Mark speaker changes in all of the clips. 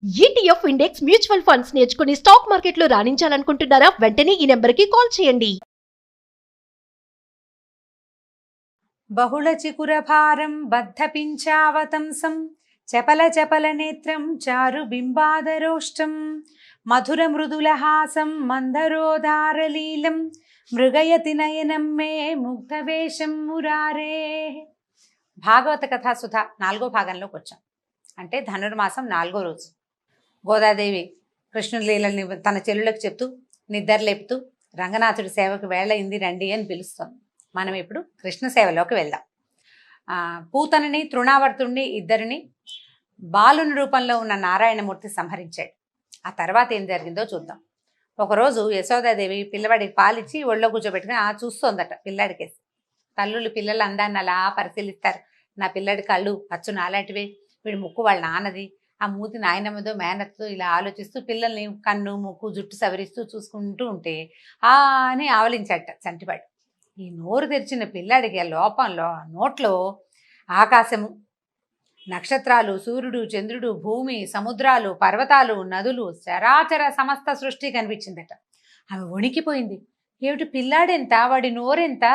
Speaker 1: ETF index mutual funds నేర్చుకుని stock మార్కెట్లో రాణించాలనుకుంటున్నారా? వెంటనే ఈ నెంబర్కి కాల్ చేయండి.
Speaker 2: బహుళ చికురభారం బద్ధపించావతంసం చపల చపల నేత్రం చారు బింబాదరోష్టం మధుర మృదులహాసం మందరోదారలీలం మృగయతి నయనం మే ముగ్ధవేషం మురారే. భాగవత కథాసుధ 4వ భాగంలోకి వచ్చాం. అంటే ధనుర్మాసం 4వ రోజు గోదాదేవి కృష్ణుడి లీలని తన చెల్లులకు చెప్తూ నిద్రలేపుతూ రంగనాథుడి సేవకు వేళయింది రండి అని పిలుస్తోంది. మనం ఇప్పుడు కృష్ణ సేవలోకి వెళ్దాం. పూతనని తృణావర్తుణ్ణి ఇద్దరిని బాలుని రూపంలో ఉన్న నారాయణమూర్తి సంహరించాడు. ఆ తర్వాత ఏం జరిగిందో చూద్దాం. ఒకరోజు యశోదాదేవి పిల్లవాడికి పాలిచ్చి ఒళ్ళో కూర్చోబెట్టుకుని చూస్తోందట పిల్లాడికేసి. తల్లులు పిల్లల అందాన్ని అలా పరిశీలిస్తారు. నా పిల్లడి కళ్ళు అచ్చు నాలాంటివే, వీడి ముక్కు వాళ్ళ నాన్నది, ఆ మూతి నాయనమ్మదో మేనత్తో ఇలా ఆలోచిస్తూ పిల్లల్ని కన్ను ముక్కు జుట్టు సవరిస్తూ చూసుకుంటూ ఉంటే అని ఆవలించాట చంటివాడు. ఈ నోరు తెరిచిన పిల్లాడికి ఆ లోపంలో నోట్లో ఆకాశము, నక్షత్రాలు, సూర్యుడు, చంద్రుడు, భూమి, సముద్రాలు, పర్వతాలు, నదులు, చరాచర సమస్త సృష్టి కనిపించిందట. ఆమె వణికిపోయింది. ఏమిటి పిల్లాడెంత, వాడి నోరెంత,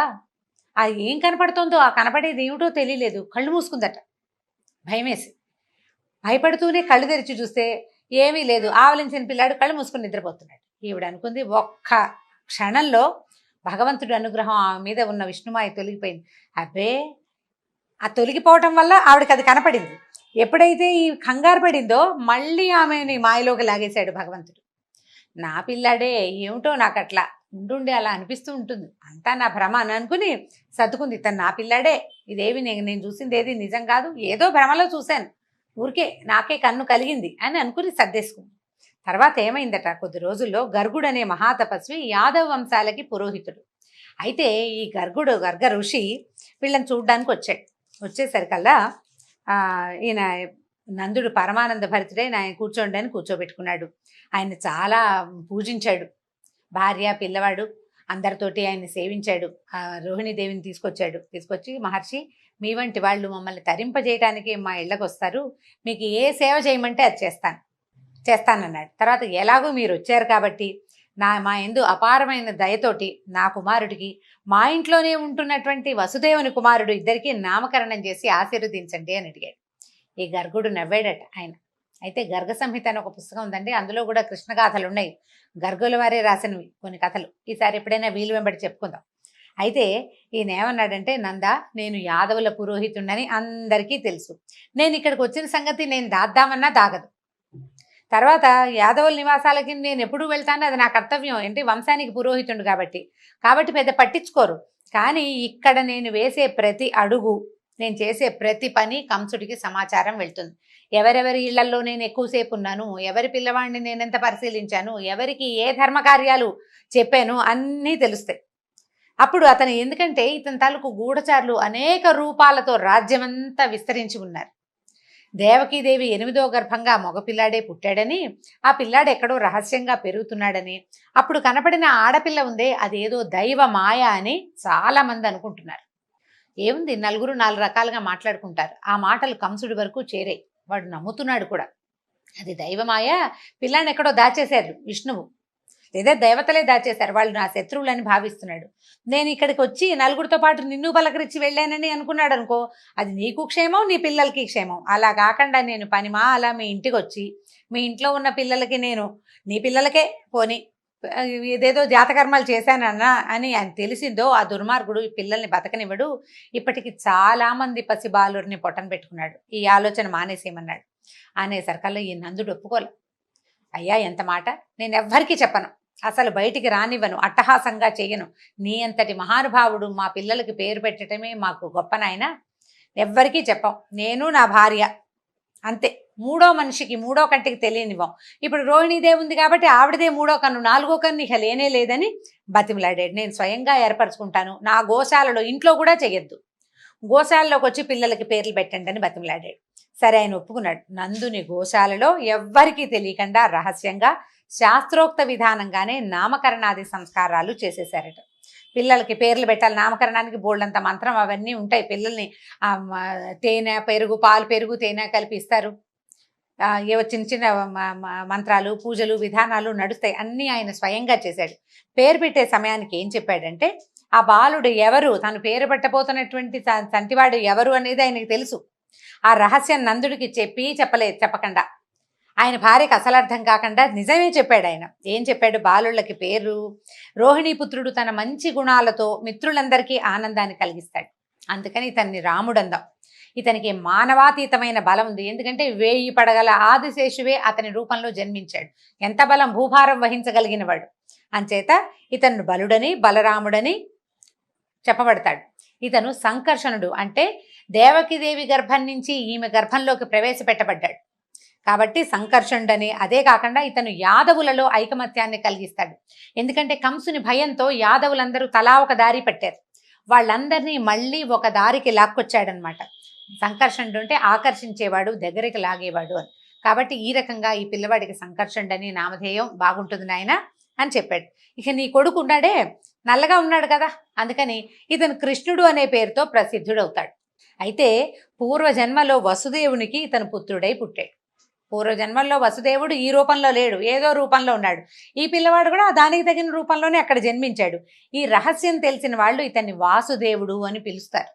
Speaker 2: ఏం కనపడుతోందో, ఆ కనపడేది ఏమిటో తెలియలేదు. కళ్ళు మూసుకుందట భయమేసి. భయపడుతూనే కళ్ళు తెరిచి చూస్తే ఏమీ లేదు. ఆవలించిన పిల్లాడు కళ్ళు మూసుకుని నిద్రపోతున్నాడు. ఈవిడ అనుకుంది, ఒక్క క్షణంలో భగవంతుడి అనుగ్రహం ఆమె మీద ఉన్న విష్ణుమాయ తొలగిపోయింది. అబ్బే, ఆ తొలగిపోవటం వల్ల ఆవిడకి అది కనపడింది. ఎప్పుడైతే ఈ కంగారు పడిందో మళ్ళీ ఆమెని మాయలోకి లాగేశాడు భగవంతుడు. నా పిల్లాడే, ఏమిటో నాకు అట్లా ఉండుండి అలా అనిపిస్తూ ఉంటుంది, అంతా నా భ్రమ అని అనుకుని సర్దుకుంది. తను నా పిల్లాడే, ఇదేవి నేను చూసింది ఏది నిజం కాదు, ఏదో భ్రమలో చూశాను, ఊరికే నాకే కన్ను కలిగింది అని అనుకుని సర్దేసుకుంది. తర్వాత ఏమైందట, కొద్ది రోజుల్లో గర్గుడు అనే మహాతపస్వి యాదవ వంశాలకి పురోహితుడు. అయితే ఈ గర్గ ఋషి వీళ్ళని చూడ్డానికి వచ్చాడు. వచ్చేసరికల్లా ఈయన నందుడు పరమానంద భరితుడై ఆయన కూర్చోండి అని కూర్చోబెట్టుకున్నాడు. ఆయన చాలా పూజించాడు. భార్య పిల్లవాడు అందరితోటి ఆయన సేవించాడు. రోహిణీదేవిని తీసుకొచ్చి, మహర్షి, మీ వంటి వాళ్ళు మమ్మల్ని తరింపజేయడానికి మా ఇళ్ళకు వస్తారు, మీకు ఏ సేవ చేయమంటే అది చేస్తానన్నాడు. తర్వాత ఎలాగో మీరు వచ్చారు కాబట్టి మా యందు అపారమైన దయతోటి నా కుమారుడికి మా ఇంట్లోనే ఉంటున్నటువంటి వసుదేవుని కుమారుడు ఇద్దరికి నామకరణం చేసి ఆశీర్వదించండి అని అడిగాడు. ఈ గర్గుడు నవ్వాడట ఆయన. అయితే గర్గ సంహిత అని ఒక పుస్తకం ఉందండి, అందులో కూడా కృష్ణ గాథలు ఉన్నాయి. గర్గుల వారే రాసినవి కొన్ని కథలు. ఈసారి ఎప్పుడైనా వీలు వెంబడి చెప్పుకుందాం. అయితే ఈయన ఏమన్నాడంటే, నందా, నేను యాదవుల పురోహితుడని అందరికీ తెలుసు. నేను ఇక్కడికి వచ్చిన సంగతి నేను దాద్దామన్నా దాగదు. తర్వాత యాదవుల నివాసాలకి నేను ఎప్పుడు వెళ్తాను, అది నా కర్తవ్యం, ఏంటి వంశానికి పురోహితుడు కాబట్టి పెద్ద పట్టించుకోరు. కానీ ఇక్కడ నేను వేసే ప్రతి అడుగు, నేను చేసే ప్రతి పని కంసుడికి సమాచారం వెళ్తుంది. ఎవరెవరి ఇళ్లలో నేను ఎక్కువసేపు ఉన్నాను, ఎవరి పిల్లవాడిని నేను ఎంత పరిశీలించాను, ఎవరికి ఏ ధర్మకార్యాలు చెప్పాను అన్నీ తెలుస్తాయి. అప్పుడు అతను, ఎందుకంటే ఇతని తాలూకు గూఢచారులు అనేక రూపాలతో రాజ్యమంతా విస్తరించి ఉన్నారు. దేవకీదేవి 8వ గర్భంగా మగపిల్లాడే పుట్టాడని, ఆ పిల్లాడు ఎక్కడో రహస్యంగా పెరుగుతున్నాడని, అప్పుడు కనపడిన ఆడపిల్ల ఉందే అదేదో దైవ మాయ అని చాలా మంది అనుకుంటున్నారు. ఏముంది, నలుగురు 4 రకాలుగా మాట్లాడుకుంటారు. ఆ మాటలు కంసుడి వరకు చేరాయి. వాడు నమ్ముతున్నాడు కూడా. అది దైవమాయ, పిల్లాన్ని ఎక్కడో దాచేశారు విష్ణువు, లేదా దేవతలే దాచేశారు, వాళ్ళు నా శత్రువులని భావిస్తున్నాడు. నేను ఇక్కడికి వచ్చి నలుగురితో పాటు నిన్ను పలకరించి వెళ్ళానని అనుకున్నాడు అనుకో, అది నీకు క్షేమం, నీ పిల్లలకి క్షేమం. అలా కాకుండా నేను పనిమా అలా మీ ఇంటికి వచ్చి మీ ఇంట్లో ఉన్న పిల్లలకి, నేను నీ పిల్లలకే పోని ఏదేదో జాతకర్మాలు చేశానన్నా అని ఆయన తెలిసిందో, ఆ దుర్మార్గుడు ఈ పిల్లల్ని బతకనివ్వడు. ఇప్పటికి చాలామంది పసిబాలురిని పొట్టన పెట్టుకున్నాడు. ఈ ఆలోచన మానేసేయమన్నాడు. అనేసరికల్లా ఈ నందుడు ఒప్పుకోలే. అయ్యా, ఎంత మాట, నేను ఎవ్వరికీ చెప్పను, అసలు బయటికి రానివ్వను, అట్టహాసంగా చెయ్యను. నీ అంతటి మహానుభావుడు మా పిల్లలకి పేరు పెట్టడమే మాకు గొప్ప నాయన, ఎవ్వరికీ చెప్పం, నేను నా భార్య అంతే. మూడో మనిషికి, మూడో కంటికి తెలియనివ్వం. ఇప్పుడు రోహిణీదేవి ఉంది కాబట్టి ఆవిడదే 3వ కన్ను, 4వ కన్ను ఇక లేనే లేదని బతిమలాడాడు. నేను స్వయంగా ఏర్పరచుకుంటాను, నా గోశాలలో, ఇంట్లో కూడా చెయ్యొద్దు, గోశాలలోకి వచ్చి పిల్లలకి పేర్లు పెట్టండి అని బతిమలాడాడు. సరే, ఆయన ఒప్పుకున్నాడు. నందుని గోశాలలో ఎవ్వరికీ తెలియకుండా రహస్యంగా శాస్త్రోక్త విధానంగానే నామకరణాది సంస్కారాలు చేసేశారట. పిల్లలకి పేర్లు పెట్టాలి, నామకరణానికి బోల్డంత మంత్రం అవన్నీ ఉంటాయి. పిల్లల్ని తేనె పెరుగు, పాలు పెరుగు తేనె కలిపి ఇస్తారు. ఏవో చిన్న చిన్న మంత్రాలు పూజలు విధానాలు నడుస్తాయి, అన్నీ ఆయన స్వయంగా చేశాడు. పేరు పెట్టే సమయానికి ఏం చెప్పాడంటే ఆ బాలుడు ఎవరు, తను పేరు పెట్టబోతున్నటువంటి తంటివాడు ఎవరు అనేది ఆయనకి తెలుసు. ఆ రహస్యం నందుడికి చెప్పకుండా ఆయన భార్యకు అసలు అర్థం కాకుండా నిజమే చెప్పాడు. ఆయన ఏం చెప్పాడు, బాలుళ్ళకి పేరు రోహిణీపుత్రుడు తన మంచి గుణాలతో మిత్రులందరికీ ఆనందాన్ని కలిగిస్తాడు, అందుకని ఇతన్ని రాముడు అందాం. ఇతనికి మానవాతీతమైన బలం ఉంది, ఎందుకంటే 1000 పడగల ఆదిశేషువే అతని రూపంలో జన్మించాడు. ఎంత బలం, భూభారం వహించగలిగిన వాడు. అంచేత ఇతను బలుడని బలరాముడని చెప్పబడతాడు. ఇతను సంకర్షణుడు, అంటే దేవకిదేవి గర్భం నుంచి ఈమె గర్భంలోకి ప్రవేశపెట్టబడ్డాడు కాబట్టి సంకర్షణుడని. అదే కాకుండా ఇతను యాదవులలో ఐకమత్యాన్ని కలిగిస్తాడు, ఎందుకంటే కంసుని భయంతో యాదవులందరూ తలా ఒక దారి పట్టారు, వాళ్ళందరినీ మళ్ళీ ఒక దారికి లాక్కొచ్చాడనమాట. సంకర్షణుడు అంటే ఆకర్షించేవాడు, దగ్గరికి లాగేవాడు అని. కాబట్టి ఈ రకంగా ఈ పిల్లవాడికి సంకర్షణుడని నామధేయం బాగుంటుంది నాయన అని చెప్పాడు. ఇక నీ కొడుకు ఉన్నాడే, నల్లగా ఉన్నాడు కదా, అందుకని ఇతను కృష్ణుడు అనే పేరుతో ప్రసిద్ధుడవుతాడు. అయితే పూర్వజన్మలో వసుదేవునికి ఇతను పుత్రుడై పుట్టాడు. పూర్వజన్మల్లో వసుదేవుడు ఈ రూపంలో లేడు, ఏదో రూపంలో ఉన్నాడు. ఈ పిల్లవాడు కూడా దానికి తగిన రూపంలోనే అక్కడ జన్మించాడు. ఈ రహస్యం తెలిసిన వాళ్ళు ఇతన్ని వాసుదేవుడు అని పిలుస్తారు.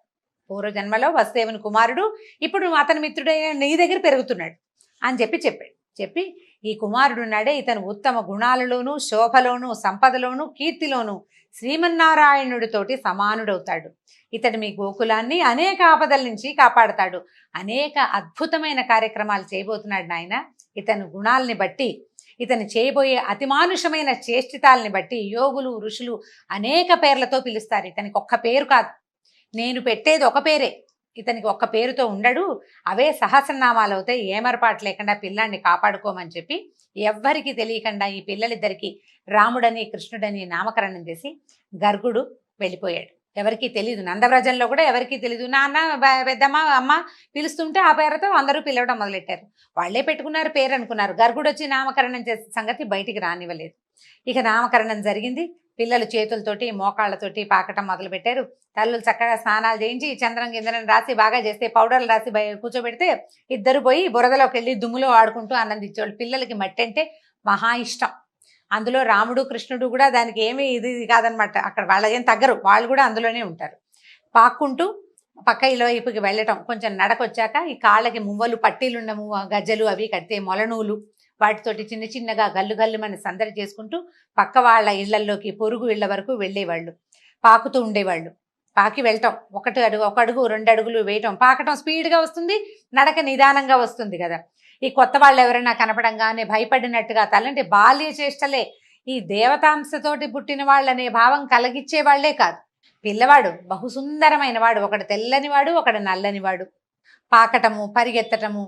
Speaker 2: పూర్వజన్మలో వసుదేవుని కుమారుడు, ఇప్పుడు అతని మిత్రుడైన నీ దగ్గర పెరుగుతున్నాడు అని చెప్పి ఈ కుమారుడు ఉన్నాడే, ఇతను ఉత్తమ గుణాలలోనూ శోభలోనూ సంపదలోనూ కీర్తిలోనూ శ్రీమన్నారాయణుడితోటి సమానుడవుతాడు. ఇతడు మీ గోకులాన్ని అనేక ఆపదల నుంచి కాపాడతాడు, అనేక అద్భుతమైన కార్యక్రమాలు చేయబోతున్నాడు నాయన. ఇతని గుణాలని బట్టి, ఇతను చేయబోయే అతిమానుషమైన చేష్టితాలని బట్టి యోగులు ఋషులు అనేక పేర్లతో పిలుస్తారు. ఇతనికి ఒక్క పేరు కాదు, నేను పెట్టేది ఒక పేరే, ఇతనికి ఒక్క పేరుతో ఉండడు, అవే సహస్రనామాలు అవుతాయి. ఏమరపాటు లేకుండా పిల్లాన్ని కాపాడుకోమని చెప్పి ఎవ్వరికి తెలియకుండా ఈ పిల్లలిద్దరికి రాముడని కృష్ణుడని నామకరణం చేసి గర్గుడు వెళ్ళిపోయాడు. ఎవరికీ తెలీదు, నందవ్రజంలో కూడా ఎవరికీ తెలీదు. నాన్న పెద్దమ్మ అమ్మ పిలుస్తుంటే ఆ పేరుతో అందరూ పిలవడం మొదలెట్టారు. వాళ్లే పెట్టుకున్నారు పేరు అనుకున్నారు. గర్గుడు వచ్చి నామకరణం చేసే సంగతి బయటికి రానివ్వలేదు. ఇక నామకరణం జరిగింది. పిల్లలు చేతులతోటి మోకాళ్ళతోటి పాకటం మొదలుపెట్టారు. తల్లులు చక్కగా స్నానాలు చేయించి చంద్రం గిందరం రాసి బాగా చేస్తే పౌడర్లు రాసి కూర్చోబెడితే ఇద్దరు పోయి బురదలోకి వెళ్ళి దుమ్ములో ఆడుకుంటూ ఆనందించేవాళ్ళు. పిల్లలకి మట్టి అంటే మహా ఇష్టం. అందులో రాముడు కృష్ణుడు కూడా దానికి ఏమీ ఇది కాదనమాట. అక్కడ వాళ్ళ ఏం తగ్గరు, వాళ్ళు కూడా అందులోనే ఉంటారు. పాక్కుంటూ పక్క ఇళ్ళ వైపుకి వెళ్ళటం. కొంచెం నడకొచ్చాక ఈ కాళ్ళకి మువ్వలు పట్టీలుండము గజ్జలు అవి కడితే మొలనూలు వాటితోటి చిన్న చిన్నగా గల్లు గల్లు మన సందడి చేసుకుంటూ పక్క వాళ్ళ ఇళ్లల్లోకి పొరుగు ఇళ్ల వరకు వెళ్ళేవాళ్ళు. పాకుతూ ఉండేవాళ్ళు. పాకి వెళ్ళటం, ఒక అడుగు 2 అడుగులు వేయటం. పాకటం స్పీడ్గా వస్తుంది, నడక నిదానంగా వస్తుంది కదా. ఈ కొత్త వాళ్ళు ఎవరైనా కనపడంగానే భయపడినట్టుగా తలంటే బాల్య చేష్టలే. ఈ దేవతాంశతోటి పుట్టిన వాళ్ళనే భావం కలిగించే వాళ్లే కాదు. పిల్లవాడు బహుసుందరమైన వాడు, ఒకడు తెల్లనివాడు ఒకడు నల్లనివాడు. పాకటము, పరిగెత్తటము,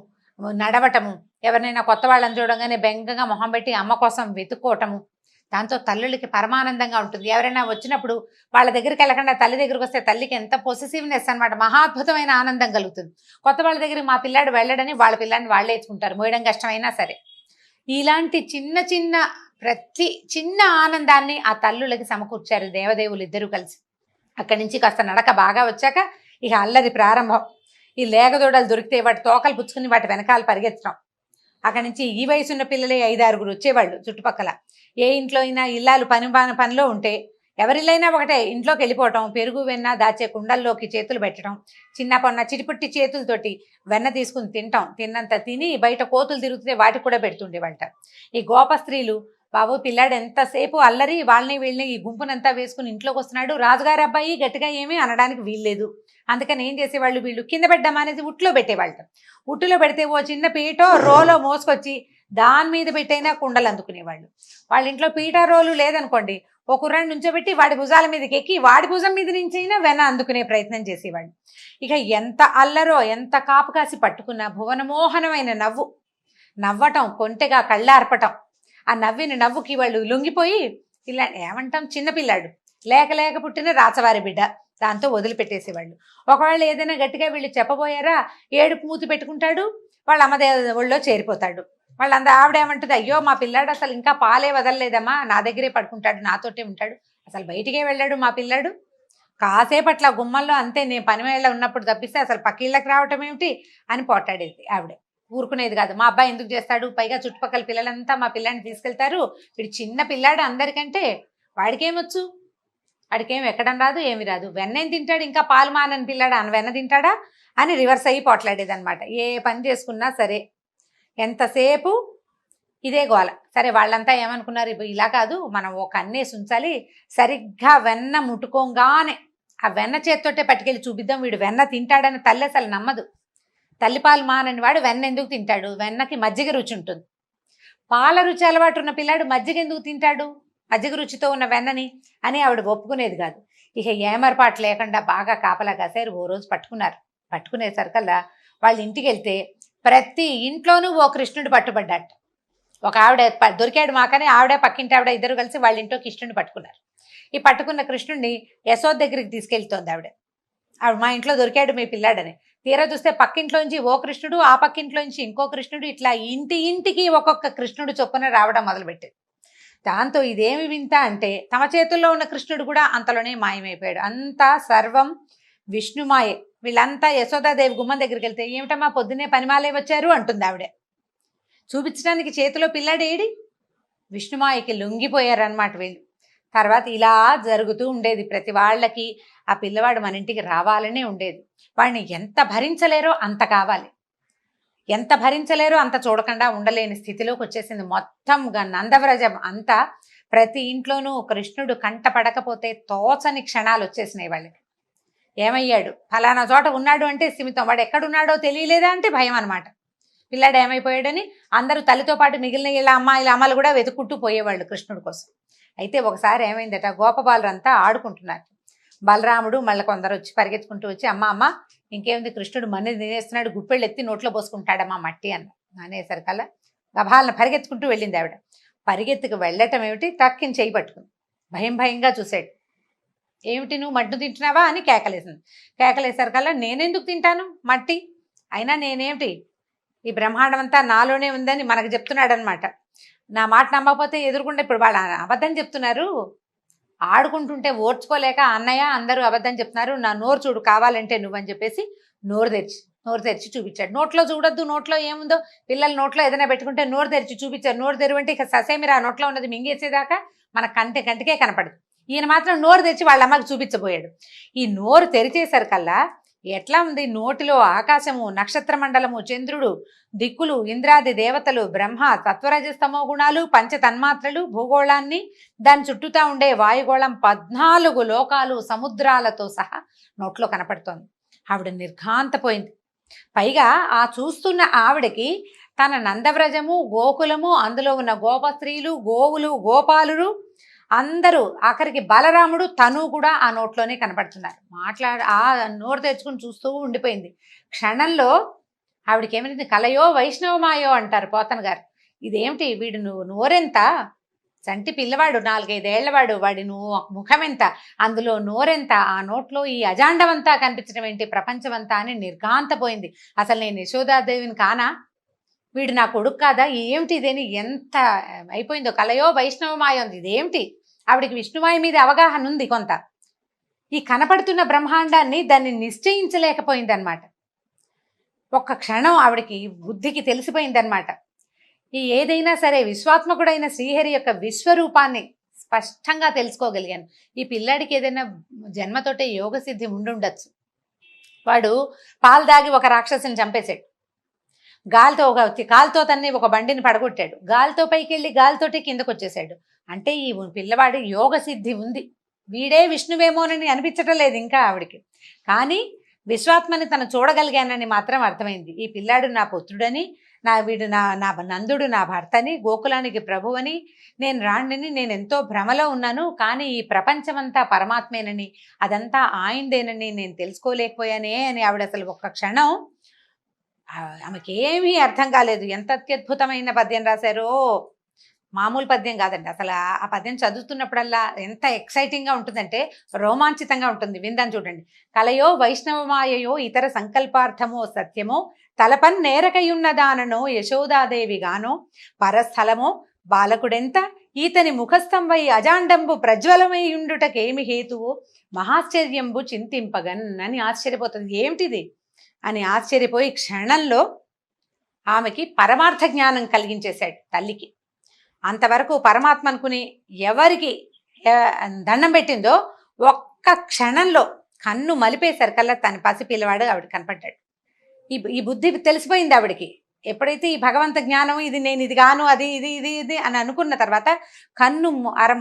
Speaker 2: నడవటము, ఎవరినైనా కొత్త వాళ్ళని చూడగానే బెంగగా మొహం పెట్టి అమ్మ కోసం వెతుక్కోవటము, దాంతో తల్లులకి పరమానందంగా ఉంటుంది. ఎవరైనా వచ్చినప్పుడు వాళ్ళ దగ్గరికి వెళ్ళకుండా తల్లి దగ్గరికి వస్తే తల్లికి ఎంత పొసెసివ్నెస్ అనమాట, మహాద్భుతమైన ఆనందం కలుగుతుంది. కొత్త వాళ్ళ దగ్గరికి మా పిల్లాడు వెళ్ళడని వాళ్ళ పిల్లాడిని వాళ్ళే ఎత్తుకుంటారు, మోయడం కష్టమైనా సరే. ఇలాంటి ప్రతి చిన్న ఆనందాన్ని ఆ తల్లులకి సమకూర్చారు దేవదేవులు ఇద్దరూ కలిసి. అక్కడి నుంచి కాస్త నడక బాగా వచ్చాక ఇక అల్లరి ప్రారంభం. ఈ లేగదూడలు దొరికితే వాటి తోకలు పుచ్చుకుని వాటి వెనకాల పరిగెత్తడం. అక్కడి నుంచి ఈ వయసున్న పిల్లలే 5-6 వచ్చేవాళ్ళు చుట్టుపక్కల. ఏ ఇంట్లో అయినా ఇల్లాలు పనిలో ఉంటే ఎవరిల్లైనా ఒకటే ఇంట్లోకి వెళ్ళిపోవటం, పెరుగు వెన్న దాచే కుండల్లోకి చేతులు పెట్టడం, చిన్న పొన్న చిటిపుట్టి చేతులతోటి వెన్న తీసుకుని తినటం, తిన్నంత తిని బయట కోతులు తిరుగుతుంటే వాటికి కూడా పెడుతుండేవంట. ఈ గోప స్త్రీలు బాబు పిల్లాడు ఎంతసేపు అల్లరి, వాళ్ళని వీళ్ళని ఈ గుంపునంతా వేసుకుని ఇంట్లోకి వస్తున్నాడు, రాజుగారి అబ్బాయి గట్టిగా ఏమీ అనడానికి వీల్లేదు. అందుకని ఏం చేసేవాళ్ళు, వీళ్ళు కింద పెట్టడం అనేది ఉట్టులో పెట్టేవాళ్ళు. ఉట్టులో పెడితే ఓ చిన్న పీటో రోలో మోసుకొచ్చి దాని మీద పెట్టైనా కుండలు అందుకునేవాళ్ళు. వాళ్ళ ఇంట్లో పీట రోలు లేదనుకోండి, ఓ కుర్రాన్ని నుంచోబెట్టి వాడి భుజాల మీదకి ఎక్కి వాడి భుజం మీద నుంచి అయినా వెన అందుకునే ప్రయత్నం చేసేవాళ్ళు. ఇక ఎంత అల్లరో, ఎంత కాపు కాసి పట్టుకున్న భువనమోహనమైన నవ్వటం, కొంటెగా కళ్ళార్పటం. ఆ నవ్విన నవ్వుకి వాళ్ళు లొంగిపోయి ఇలా ఏమంటాం, చిన్నపిల్లాడు లేక పుట్టిన రాచవారి బిడ్డ, దాంతో వదిలిపెట్టేసేవాళ్ళు. ఒకవేళ ఏదైనా గట్టిగా వీళ్ళు చెప్పబోయారా, ఏడుపు మూతి పెట్టుకుంటాడు, వాళ్ళ అమ్మదే ఒళ్ళో చేరిపోతాడు. ఆవిడేమంటుంది, అయ్యో మా పిల్లాడు అసలు ఇంకా పాలే వదలలేదమ్మా, నా దగ్గరే పడుకుంటాడు, నాతోటే ఉంటాడు, అసలు బయటికే వెళ్ళాడు మా పిల్లాడు, కాసేపట్ల గుమ్మల్లో అంతే, నేను పని వేళ ఉన్నప్పుడు తప్పిస్తే అసలు పక్కిళ్ళకి రావటం ఏమిటి అని పోటాడేది ఆవిడే. ఊరుకునేది కాదు. మా అబ్బాయి ఎందుకు చేస్తాడు, పైగా చుట్టుపక్కల పిల్లలంతా మా పిల్లాన్ని తీసుకెళ్తారు, వీడు చిన్న పిల్లాడు అందరికంటే, వాడికేమొచ్చు, వాడికేం ఎక్కడం రాదు, ఏమి రాదు, వెన్నేం తింటాడు, ఇంకా పాలు మానని పిల్లాడా అని వెన్న తింటాడా అని రివర్స్ అయ్యి పోట్లాడేది అనమాట. ఏ పని చేసుకున్నా సరే ఎంతసేపు ఇదే గోల. సరే వాళ్ళంతా ఏమనుకున్నారు, ఇలా కాదు మనం ఒక అన్నేసి ఉంచాలి, సరిగ్గా వెన్న ముట్టుకోగానే ఆ వెన్న చేత్తోటే పట్టుకెళ్ళి చూపిద్దాం, వీడు వెన్న తింటాడని తల్లి అసలు నమ్మదు. తల్లిపాలు మానని వాడు వెన్న ఎందుకు తింటాడు, వెన్నకి మజ్జిగ రుచి ఉంటుంది. పాల రుచి అలవాటు ఉన్న పిల్లాడు మజ్జిగ ఎందుకు తింటాడు, మజ్జిగ రుచితో ఉన్న వెన్నని అని ఆవిడ ఒప్పుకునేది కాదు. ఇక ఏమరపాటు లేకుండా బాగా కాపలా కాసారు. ఓ రోజు పట్టుకునేసరికల్లా వాళ్ళ ఇంటికి వెళ్తే ప్రతి ఇంట్లోనూ ఓ కృష్ణుడు పట్టుబడ్డాట. ఒక ఆవిడ దొరికాడు మాకని ఆవిడ పక్కింటి ఆవిడ ఇద్దరు కలిసి వాళ్ళ ఇంట్లో కృష్ణుడిని పట్టుకున్నారు. ఈ పట్టుకున్న కృష్ణుడిని యశోద దగ్గరికి తీసుకెళ్తోంది ఆవిడ. మా ఇంట్లో దొరికాడు మీ పిల్లాడని. తీరా చూస్తే పక్కింట్లోంచి ఓ కృష్ణుడు, ఆ పక్కింట్లోంచి ఇంకో కృష్ణుడు, ఇట్లా ఇంటికి ఒక్కొక్క కృష్ణుడు చొప్పున రావడం మొదలుపెట్టాడు. దాంతో ఇదేమి వింత అంటే తమ చేతుల్లో ఉన్న కృష్ణుడు కూడా అంతలోనే మాయమైపోయాడు. అంతా సర్వం విష్ణుమాయే. వీళ్ళంతా యశోదాదేవి గుమ్మం దగ్గరికి వెళ్తే ఏమిటమ్మా పొద్దున్నే పనిమాలే వచ్చారు అంటుంది ఆవిడ. చూపించడానికి చేతిలో పిల్లాడేడి, విష్ణుమాయకి లొంగిపోయారనమాట వీళ్ళు. తర్వాత ఇలా జరుగుతూ ఉండేది ప్రతి వాళ్ళకి. ఆ పిల్లవాడు మన ఇంటికి రావాలనే ఉండేది. వాడిని ఎంత భరించలేరో అంత కావాలి, ఎంత భరించలేరో అంత చూడకుండా ఉండలేని స్థితిలోకి వచ్చేసింది. మొత్తంగా నందవ్రజం అంతా ప్రతి ఇంట్లోనూ కృష్ణుడు కంట పడకపోతే తోచని క్షణాలు వచ్చేసినాయి వాళ్ళకి. ఏమయ్యాడు, ఫలానా చోట ఉన్నాడు అంటే సిమితం, వాడు ఎక్కడున్నాడో తెలియలేదా అంటే భయం అనమాట. పిల్లాడు ఏమైపోయాడని అందరూ తల్లితో పాటు మిగిలిన ఇలా అమ్మలు కూడా వెతుక్కుంటూ పోయేవాళ్ళు కృష్ణుడి కోసం. అయితే ఒకసారి ఏమైందట, గోపబాలురంతా ఆడుకుంటున్నారు. బలరాముడు మళ్ళీ కొందరు వచ్చి పరిగెత్తుకుంటూ వచ్చి అమ్మ ఇంకేముంది, కృష్ణుడు మన్ని తినేస్తున్నాడు, గుప్పెళ్ళు ఎత్తి నోట్లో పోసుకుంటాడమ్మా మట్టి అన్న అనేసరికల్లా గభాలను పరిగెత్తుకుంటూ వెళ్ళింది ఆవిడ. పరిగెత్తుకు వెళ్ళటం ఏమిటి, టక్కిని చేయి పట్టుకుంది. భయంగా చూశాడు. ఏమిటి నువ్వు మట్టు తింటున్నావా అని కేకలేసింది. కేకలేసరికల్లా నేనెందుకు తింటాను మట్టి, అయినా నేనేమిటి, ఈ బ్రహ్మాండం అంతా నాలోనే ఉందని మనకు చెప్తున్నాడు అనమాట. నా మాట నమ్మకపోతే ఎదురుకుండా ఇప్పుడు వాళ్ళు అబద్ధం చెప్తున్నారు, ఆడుకుంటుంటే ఓర్చుకోలేక అన్నయ్య అందరూ అబద్ధం చెప్తున్నారు, నా నోరు చూడు కావాలంటే నువ్వని చెప్పేసి నోరు తెరిచి చూపించాడు. నోట్లో చూడొద్దు, నోట్లో ఏముందో, పిల్లలు నోట్లో ఏదైనా పెట్టుకుంటే నోరు తెరిచి చూపించారు. నోరు తెరువంటే ఇక ససేమిరా నోట్లో ఉన్నది మింగేసేదాకా మన కంటికే కనపడదు. ఈయన మాత్రం నోరు తెరిచి వాళ్ళ అమ్మకి చూపించబోయాడు. ఈ నోరు తెరిచేసరికల్లా ఎట్లా ఉంది, నోటిలో ఆకాశము, నక్షత్ర మండలము, చంద్రుడు, దిక్కులు, ఇంద్రాది దేవతలు, బ్రహ్మ, తత్వరజస్తమో గుణాలు, పంచ తన్మాత్రలు, భూగోళాన్ని, దాని చుట్టూతా ఉండే వాయుగోళం, 14 లోకాలు సముద్రాలతో సహా నోట్లో కనపడుతోంది. ఆవిడ నిర్ఘాంతపోయింది. పైగా ఆ చూస్తున్న ఆవిడకి తన నందవ్రజము, గోకులము, అందులో ఉన్న గోపస్త్రీలు, గోవులు, గోపాలురు అందరూ, ఆఖరికి బలరాముడు తను కూడా ఆ నోట్లోనే కనపడుతున్నారు. ఆ నోరు తెచ్చుకుని చూస్తూ ఉండిపోయింది. క్షణంలో ఆవిడకి ఏమైంది, కలయో వైష్ణవమాయో అంటారు పోతన గారు. ఇదేమిటి, వీడు నోరెంత, చంటి పిల్లవాడు 4-5 ఏళ్లవాడు, వాడి ముఖం ఎంత, అందులో నోరెంత, ఆ నోట్లో ఈ అజాండమంతా కనిపించడం ఏంటి, ప్రపంచమంతా అని నిర్ఘాంతపోయింది. అసలు నేను యశోదాదేవిని కానా, వీడు నా కొడుకు కాదా, ఏమిటి ఇదేని ఎంత అయిపోయిందో. కలయో వైష్ణవమాయ ఉంది, ఇదేమిటి. ఆవిడికి విష్ణుమాయ మీద అవగాహన ఉంది కొంత. ఈ కనపడుతున్న బ్రహ్మాండాన్ని దాన్ని నిశ్చయించలేకపోయిందనమాట. ఒక్క క్షణం ఆవిడకి బుద్ధికి తెలిసిపోయిందనమాట. ఈ ఏదైనా సరే విశ్వాత్మకుడైన శ్రీహరి యొక్క విశ్వరూపాన్ని స్పష్టంగా తెలుసుకోగలిగాను. ఈ పిల్లాడికి ఏదైనా జన్మతోటే యోగ సిద్ధి ఉండుండొచ్చు. వాడు పాలు దాగి ఒక రాక్షసుని చంపేశాడు. కాలుతో తన్ని ఒక బండిని పడగొట్టాడు. గాలితో పైకి వెళ్ళి గాలితోటే కిందకు వచ్చేసాడు. అంటే ఈ పిల్లవాడి యోగ సిద్ధి ఉంది. వీడే విష్ణువేమోనని అనిపించటం లేదు ఇంకా ఆవిడికి. కానీ విశ్వాత్మని తను చూడగలిగానని మాత్రం అర్థమైంది. ఈ పిల్లాడు నా పుత్రుడని, వీడు నా నందుడు నా భర్తని, గోకులానికి ప్రభువని, నేను రాణిని, నేను ఎంతో భ్రమలో ఉన్నాను, కానీ ఈ ప్రపంచమంతా పరమాత్మేనని, అదంతా ఆయనదేనని నేను తెలుసుకోలేకపోయానే అని ఆవిడ అసలు ఒక్క క్షణం ఆమెకేమీ అర్థం కాలేదు. ఎంత అత్యద్భుతమైన పద్యం రాశారో, మామూలు పద్యం కాదండి. అసలు ఆ పద్యం చదువుతున్నప్పుడల్లా ఎంత ఎక్సైటింగ్గా ఉంటుందంటే రోమాంచితంగా ఉంటుంది. విందాం చూడండి. కలయో వైష్ణవమాయయో ఇతర సంకల్పార్థమో సత్యమో తలపన్ నేరకయున్నదాననో యశోదాదేవిగానో పరస్థలమో బాలకుడెంత ఈతని ముఖస్థంవై అజాండంబు ప్రజ్వలమైయుండుటకేమి హేతువో మహాశ్చర్యంబు చింతింపగన్ అని ఆశ్చర్యపోతుంది. ఏమిటిది అని ఆశ్చర్యపోయి క్షణంలో ఆమెకి పరమార్థ జ్ఞానం కలిగించేశాడు తల్లికి. అంతవరకు పరమాత్మ అనుకుని ఎవరికి దండం పెట్టిందో ఒక్క క్షణంలో కన్ను మలిపేశారు కల్లా తన పసిపిల్లవాడు ఆవిడ కనపడ్డాడు. ఈ బుద్ధి తెలిసిపోయింది ఆవిడికి. ఎప్పుడైతే ఈ భగవంత జ్ఞానం ఇది నేను ఇది గాను అది ఇది ఇది ఇది అని అనుకున్న తర్వాత కన్ను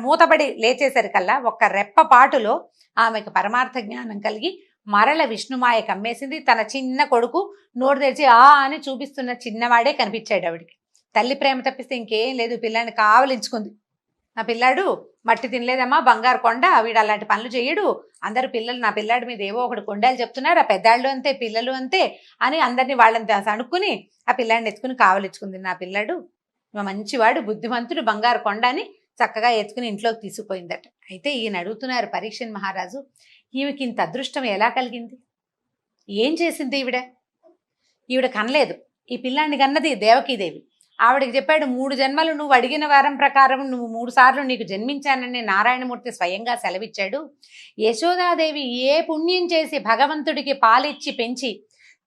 Speaker 2: మూతబడి లేచేసరి కల్లా ఒక్క రెప్పపాటులో ఆమెకు పరమార్థ జ్ఞానం కలిగి మరల విష్ణుమాయ కమ్మేసింది. తన చిన్న కొడుకు నోరు తెరిచి ఆ అని చూపిస్తున్న చిన్నవాడే కనిపించాడు ఆవిడికి. తల్లి ప్రేమ తప్పిస్తే ఇంకేం లేదు. పిల్లాన్ని కావలించుకుంది. నా పిల్లాడు మట్టి తినలేదమ్మా, బంగారు కొండ, వీడు అలాంటి పనులు చేయడు, అందరు పిల్లలు నా పిల్లాడి మీద ఏవో ఒకటి కొండలు చెప్తున్నారు, ఆ పెద్దాళ్ళు అంతే పిల్లలు అంతే అని అందరినీ వాళ్ళని అనుకుని ఆ పిల్లాడిని ఎత్తుకుని కావలించుకుంది. నా పిల్లాడు మంచివాడు, బుద్ధిమంతుడు, బంగారు కొండ అని చక్కగా ఎత్తుకుని ఇంట్లోకి తీసుకుపోయిందట. అయితే ఈయన అడుగుతున్నారు పరీక్షణ్ మహారాజు, ఈమెకి ఇంత అదృష్టం ఎలా కలిగింది? ఏం చేసింది ఈవిడ కనలేదు. ఈ పిల్లాన్ని కన్నది దేవకీదేవి. ఆవిడకి చెప్పాడు, 3 జన్మలు నువ్వు అడిగిన వరం ప్రకారం నువ్వు 3 సార్లు నీకు జన్మించానని నారాయణమూర్తి స్వయంగా సెలవిచ్చాడు. యశోదాదేవి ఏ పుణ్యం చేసి భగవంతుడికి పాలిచ్చి పెంచి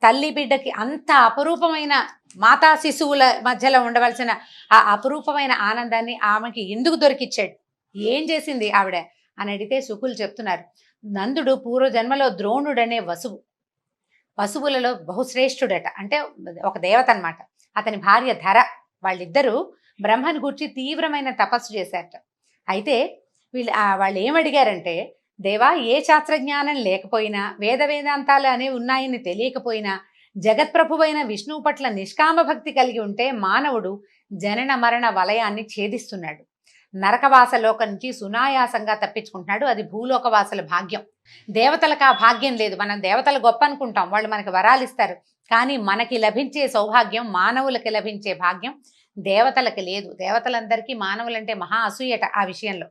Speaker 2: తల్లి బిడ్డకి అంత అపురూపమైన మాతా శిశువుల మధ్యలో ఉండవలసిన ఆ అపురూపమైన ఆనందాన్ని ఆమెకి ఎందుకు దొరికిచ్చాడు? ఏం చేసింది ఆవిడ అని అడిగితే శుకులు చెప్తున్నారు, నందుడు పూర్వజన్మలో ద్రోణుడనే వసువులలో బహుశ్రేష్ఠుడట. అంటే ఒక దేవత అన్నమాట. అతని భార్య ధర. వాళ్ళిద్దరూ బ్రహ్మను గూర్చి తీవ్రమైన తపస్సు చేశారట. అయితే వాళ్ళు ఏమడిగారంటే, దేవా, ఏ శాస్త్రజ్ఞానం లేకపోయినా వేదాంతాలు అనేవి ఉన్నాయని తెలియకపోయినా జగత్ప్రభువైన విష్ణువు పట్ల నిష్కామ భక్తి కలిగి ఉంటే మానవుడు జనన మరణ వలయాన్ని ఛేదిస్తున్నాడు. నరకవాసలోకం నుంచి సునాయాసంగా తప్పించుకుంటున్నాడు. అది భూలోకవాసుల భాగ్యం. దేవతలకు ఆ భాగ్యం లేదు. మనం దేవతలు గొప్ప అనుకుంటాం, వాళ్ళు మనకి వరాలు ఇస్తారు. కానీ మనకి లభించే సౌభాగ్యం, మానవులకి లభించే భాగ్యం దేవతలకి లేదు. దేవతలందరికీ మానవులంటే మహా అసూయట ఆ విషయంలో.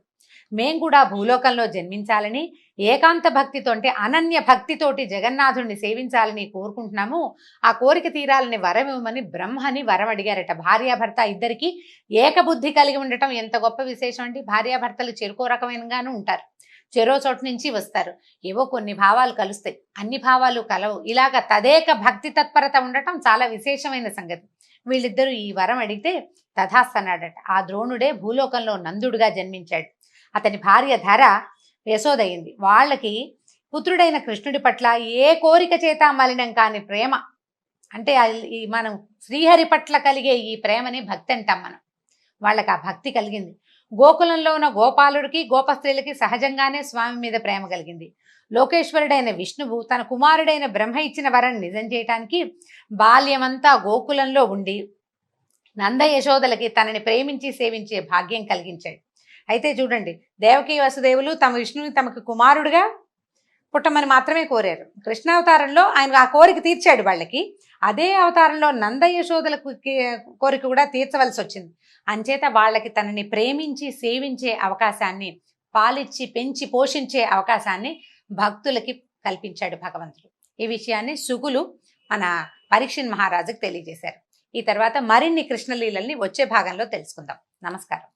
Speaker 2: మేం కూడా భూలోకంలో జన్మించాలని, ఏకాంత భక్తితో అంటే అనన్య భక్తితోటి జగన్నాథుడిని సేవించాలని కోరుకుంటున్నాము. ఆ కోరిక తీరాలని వరం ఇవ్వమని బ్రహ్మని వరం అడిగారట. భార్యాభర్త ఇద్దరికి ఏకబుద్ధి కలిగి ఉండటం ఎంత గొప్ప విశేషం అండి. భార్యాభర్తలు చెరుకో రకమైనగాను ఉంటారు, చెరో చోటు నుంచి వస్తారు, ఏవో కొన్ని భావాలు కలుస్తాయి, అన్ని భావాలు కలవు. ఇలాగ తదేక భక్తి తత్పరత ఉండటం చాలా విశేషమైన సంగతి. వీళ్ళిద్దరూ ఈ వరం అడిగితే తథాస్తన్నాడట. ఆ ద్రోణుడే భూలోకంలో నందుడుగా జన్మించాడు. అతని భార్య ధర యశోదయింది. వాళ్ళకి పుత్రుడైన కృష్ణుడి పట్ల ఏ కోరిక చేత మలినం కాని ప్రేమ, అంటే మనం శ్రీహరి పట్ల కలిగే ఈ ప్రేమని భక్తి అంటాం మనం. వాళ్ళకి ఆ భక్తి కలిగింది. గోకులంలో ఉన్న గోపాలుడికి గోపస్త్రీలకి సహజంగానే స్వామి మీద ప్రేమ కలిగింది. లోకేశ్వరుడైన విష్ణువు తన కుమారుడైన బ్రహ్మ ఇచ్చిన వరం నిజం చేయటానికి బాల్యమంతా గోకులంలో ఉండి నంద యశోదలకి తనని ప్రేమించి సేవించే భాగ్యం కలిగించాడు. అయితే చూడండి, దేవకీ వసుదేవులు తమ విష్ణువుని తమకు కుమారుడుగా పుట్టమని మాత్రమే కోరారు. కృష్ణావతారంలో ఆయన ఆ కోరిక తీర్చాడు వాళ్ళకి. అదే అవతారంలో నంద యశోదలకు కోరిక కూడా తీర్చవలసి వచ్చింది. అంచేత వాళ్ళకి తనని ప్రేమించి సేవించే అవకాశాన్ని, పాలిచ్చి పెంచి పోషించే అవకాశాన్ని భక్తులకి కల్పించాడు భగవంతుడు. ఈ విషయాన్ని శుకులు మన పరీక్షణ్ మహారాజుకు తెలియజేశారు. ఈ తర్వాత మరిన్ని కృష్ణలీలల్ని వచ్చే భాగంలో తెలుసుకుందాం. నమస్కారం.